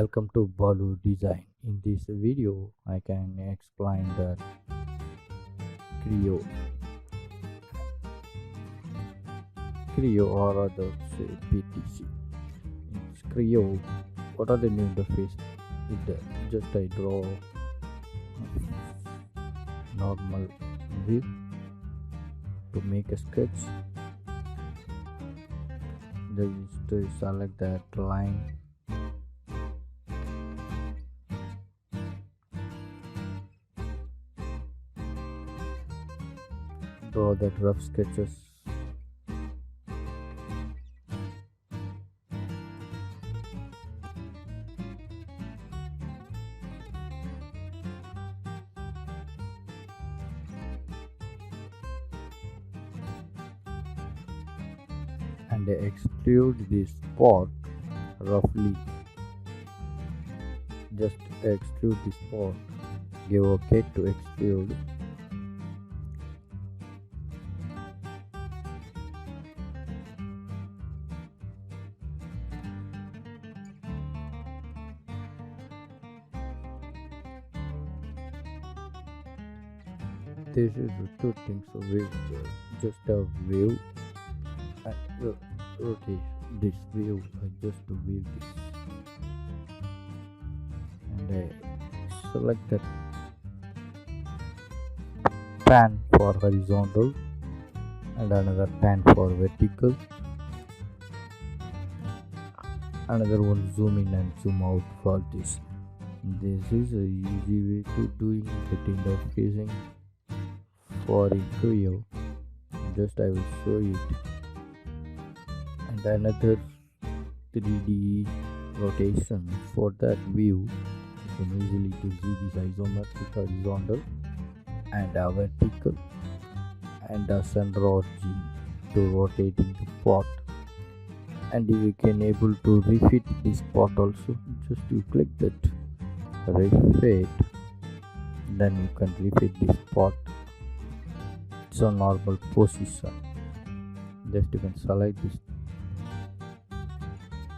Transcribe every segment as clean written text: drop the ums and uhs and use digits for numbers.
Welcome to Balu Design. In this video, I can explain that Creo, Creo or other say PTC. In Creo, what are the new interface? Just I draw normal view to make a sketch. Just to select that line. Draw that rough sketches. And extrude this part roughly. Just extrude this part. Give OK to extrude. This is the two things with just a view and rotate this view just to view this, and I select that pan for horizontal and another pan for vertical, another one zoom in and zoom out for this. This is a easy way to doing the interfacing for in Creo. Just I will show it. And another 3D rotation for that view. You can easily to see this isometric horizontal and a vertical and a center origin to rotating the part. And you can able to refit this part also. Just you click that refit, then you can refit this part. It's a normal position. Just you can select these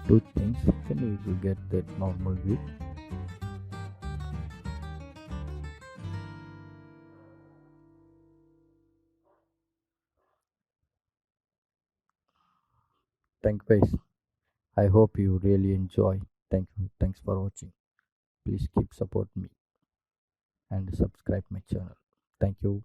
two things, then you will get that normal view. Thank you guys. I hope you really enjoy. Thank you. Thanks for watching. Please keep support me and subscribe my channel. Thank you.